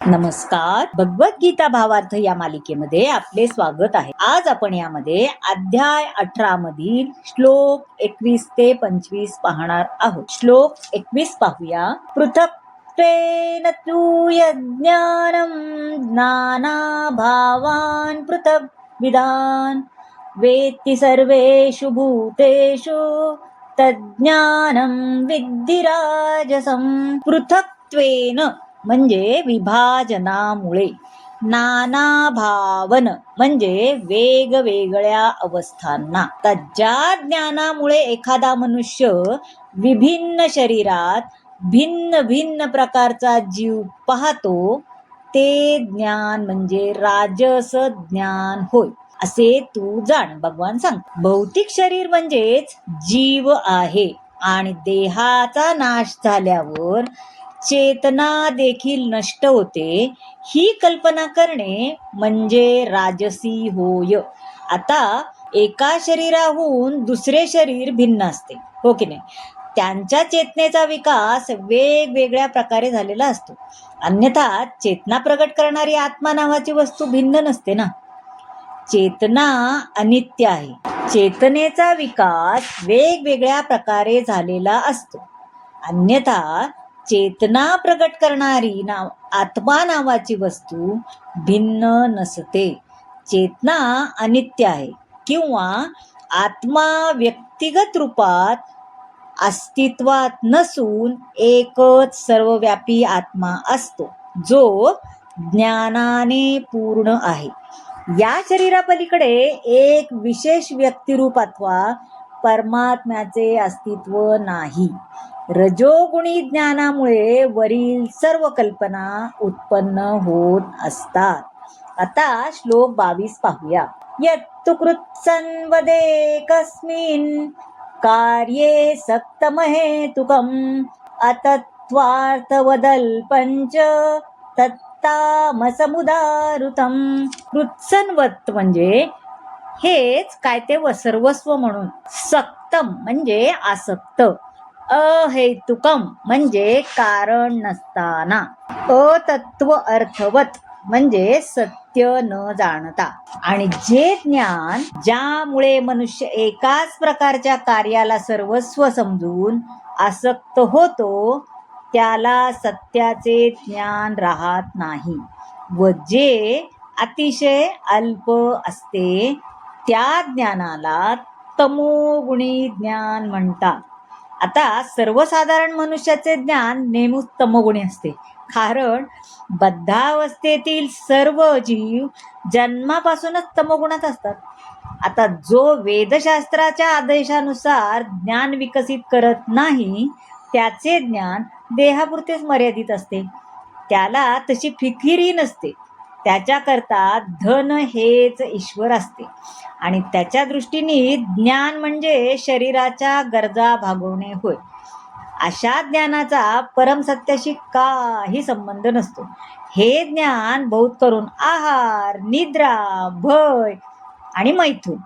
नमस्कार. भगवद्गीता भावार्थ या मालिकेमध्ये आपले स्वागत आहे. आज आपण यामध्ये अध्याय 18 मधील श्लोक 21 ते 25 पाहणार आहोत. श्लोक 21 पाहूया. पृथक्त्वेन तु यज्ञानं नानाभावान् पृथग्विधान् वेत्ति सर्वेषु भूतेषु तज्ज्ञानं विद्धि राजसं. पृथक्त्वेन म्हणजे विभाजनामुळे, नाना भावन म्हणजे वेगवेगळ्या अवस्थांना. तर ज्या ज्ञानामुळे एखादा मनुष्य विभिन्न शरीरात भिन्न भिन्न प्रकारचा जीव पाहतो ते ज्ञान म्हणजे राजस ज्ञान होय, असे तू जाण. भगवान सांग, भौतिक शरीर म्हणजेच जीव आहे आणि देहाचा नाश झाल्यावर चेतना देखील नष्ट होते, ही कल्पना करणे म्हणजे राजसी होय. आता एका शरीराहून दुसरे शरीर भिन्न असते, हो की नाही? त्यांच्या चेतनेचा विकास वेगवेगळ्या प्रकारे झालेला असतो. अन्यथा चेतना प्रगट करणारी आत्मा नावाची वस्तू भिन्न नसते ना. चेतना अनित्य आहे. चेतनेचा विकास वेगवेगळ्या प्रकारे झालेला असतो. अन्यथा चेतना प्रगट करणारी आत्मा नावाची वस्तू भिन्न नसते. चेतना अनित्य आहे किंवा आत्मा व्यक्तिगत रूपात अस्तित्वात नसून एकच सर्वव्यापी आत्मा असतो, जो ज्ञानाने पूर्ण आहे. या शरीरापलीकडे एक विशेष व्यक्तिरूप अथवा परमात्म्याचे अस्तित्व नाही. रजोगुणी ज्ञानामुळे वरील सर्व कल्पना उत्पन्न होत असतात. आता श्लोक 22 पाहूया. यत्तु कृत्सन्वदेकस्मिन् कार्ये सक्तमहेतुकम् अतत्वार्थवदल्पञ्च तत्तामसमुदाहृतम्. कृत्सन्वत म्हणजे हेच काय ते सर्वस्व म्हणून, सक्तम म्हणजे आसक्त, अहेतुकम म्हणजे कारण नसताना, अतत्व अर्थवत म्हणजे सत्य न जाणता. आणि जे ज्ञान ज्यामुळे मनुष्य एकाच प्रकारच्या कार्याला सर्वस्व समजून आसक्त होतो त्याला सत्याचे ज्ञान राहत नाही, व जे अतिशय अल्प असते त्या ज्ञानाला तमोगुणी ज्ञान म्हणतात. आता सर्वसाधारण मनुष्याचे ज्ञान नेहमीच तमोगुणी असते, कारण बद्धावस्थेतील सर्व जीव जन्मापासूनच तमोगुणात असतात. आता जो वेदशास्त्राच्या आदेशानुसार ज्ञान विकसित करत नाही त्याचे ज्ञान देहापुरतेच मर्यादित असते. त्याला तशी फिकीरही नसते. त्याच्याकरता धन हेच ईश्वर असते आणि त्याच्या दृष्टीने ज्ञान म्हणजे शरीराच्या गरजा भागवणे होय. अशा ज्ञानाचा परमसत्याशी काही संबंध नसतो. हे ज्ञान बहुत करून आहार, निद्रा, भय आणि मैथून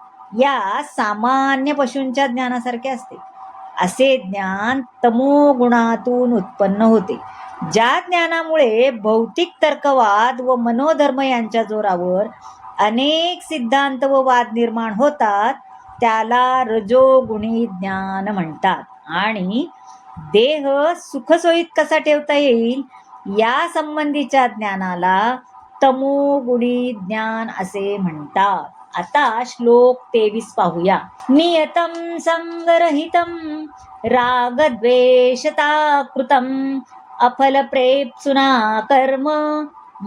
या सामान्य पशूंच्या ज्ञानासारखे असते. असे ज्ञान तमोगुणातून उत्पन्न होते. ज्या ज्ञानामुळे भौतिक तर्कवाद व मनोधर्म यांच्या जोरावर अनेक सिद्धांत व वाद निर्माण होतात त्याला रजोगुणी ज्ञान म्हणतात. आणि देह सुखसोयीत कसा ठेवता येईल या संबंधीच्या ज्ञानाला तमोगुणी ज्ञान असे म्हणतात. आता श्लोक 23 पाहूया. नियतं संगरहितं रागद्वेषता कृतं अफलप्रेप्सुना कर्म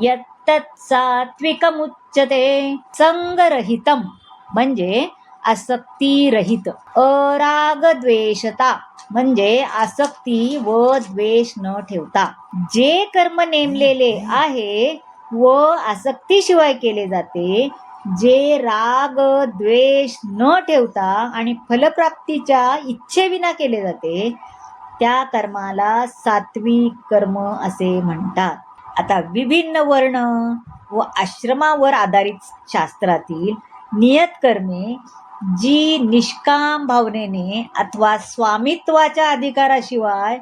यत्तत् सात्विकमुच्यते. संगरहितं म्हणजे आसक्तीरहित, अरागद्वेषता म्हणजे आसक्ती व द्वेष न ठेवता. जे कर्म नेमलेले आहे व आसक्तीशिवाय केले जाते, जे राग द्वेष न ठेवता आणि फलप्राप्तीच्या इच्छेविना केले जाते त्या कर्माला सात्विक कर्म असे म्हणतात. आता विभिन्न वर्ण व आश्रमावर आधारित शास्त्रातील नियत कर्मे जी निष्काम भावनेने अथवा स्वामित्वाच्या अधिकाराशिवाय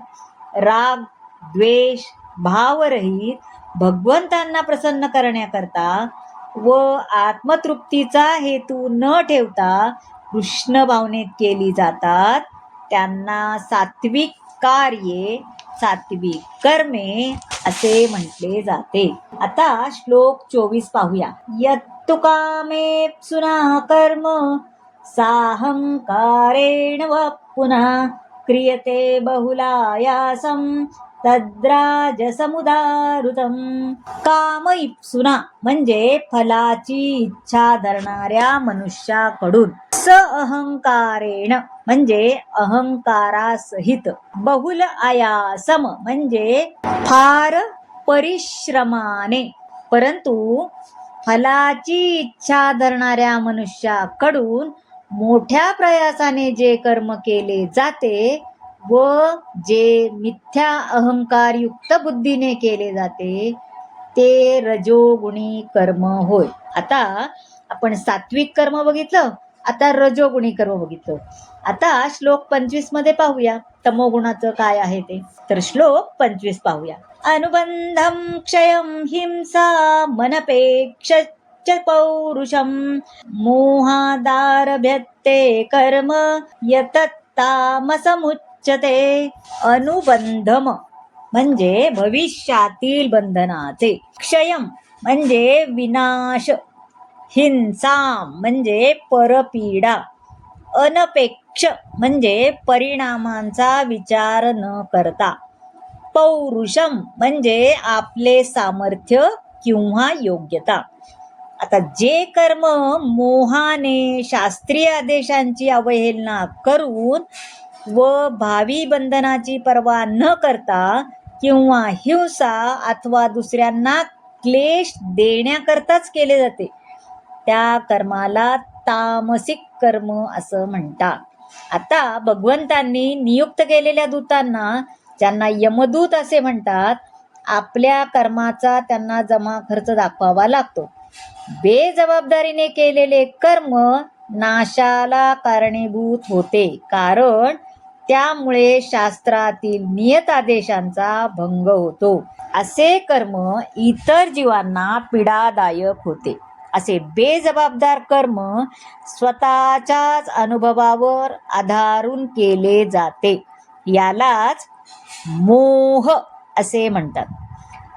राग द्वेष भावरहित भगवंतांना प्रसन्न करण्याकरता व आत्मतृप्तीचा हेतू न ठेवता कृष्ण भावनेत केली जातात त्यांना सात्विक कार्ये, सात्विक कर्मे असे म्हटले जाते. आता श्लोक 24 पाहूया. यत्तु कामेप्सुना कर्म साहंकारेण व पुनः क्रियते बहुलायासं तद्राजसमुदाहृतं. काम इप्सुना म्हणजे फलाची इच्छा धरणाऱ्या मनुष्याकडून, स अहंकारेण म्हणजे अहंकारासहित, बहुल आयासम म्हणजे फार परिश्रमाने, परंतु फलाची इच्छा धरणाऱ्या मनुष्याकडून मोठ्या प्रयासाने जे कर्म केले जाते व जे मिथ्या अहंकारयुक्त बुद्धीने केले जाते ते रजोगुणी कर्म होय. आता आपण सात्विक कर्म बघितलं, आता रजोगुणी कर्म बघितलं. आता श्लोक 25 मध्ये पाहूया तमोगुणाचं काय आहे ते. तर श्लोक 25 पाहूया. अनुबंधम क्षयम हिंसा मनपेक्ष पौरुषम मोहादारभ्यते कर्म यतत्तामसमुच्यते. अनुबंधम म्हणजे भविष्यातील बंधनाचे, क्षयम म्हणजे विनाश, हिंसा म्हणजे परपीडा, अनपेक्ष म्हणजे परिणामांचा विचार न करता, पौरुषम म्हणजे आपले सामर्थ्य किंवा योग्यता. आता जे कर्म मोहाने शास्त्रीय आदेशांची अवहेलना करून व भावी बंधनाची पर्वा न करता किंवा हिंसा अथवा दुसऱ्यांना क्लेश देण्याकरताच केले जाते त्या कर्माला तामसिक कर्म असं म्हणतात. आता भगवंतांनी नियुक्त केलेल्या दूतांना, ज्यांना यमदूत असे म्हणतात, आपल्या कर्माचा त्यांना जमा खर्च दाखवावा लागतो. बेजबाबदारीने केलेले कर्म नाशाला कारणीभूत होते, कारण त्यामुळे शास्त्रातील नियत आदेशांचा भंग होतो. असे कर्म इतर जीवांना पीडादायक होते. असे बेजबाबदार कर्म स्वतःच्याच अनुभवावर आधारून केले जाते, यालाच मोह असे म्हणतात.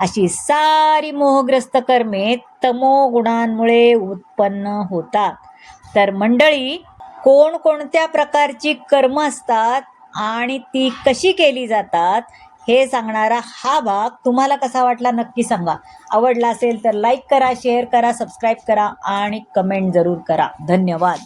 अशी सारी मोहग्रस्त कर्मे तमोगुणांमुळे उत्पन्न होतात. तर मंडळी, कोणकोणत्या प्रकारची कर्म असतात आणि ती कशी केली जातात हे सांगणारा हा भाग तुम्हाला कसा वाटला नक्की सांगा. आवडला असेल तर लाईक करा, शेअर करा, सबस्क्राईब करा आणि कमेंट जरूर करा. धन्यवाद.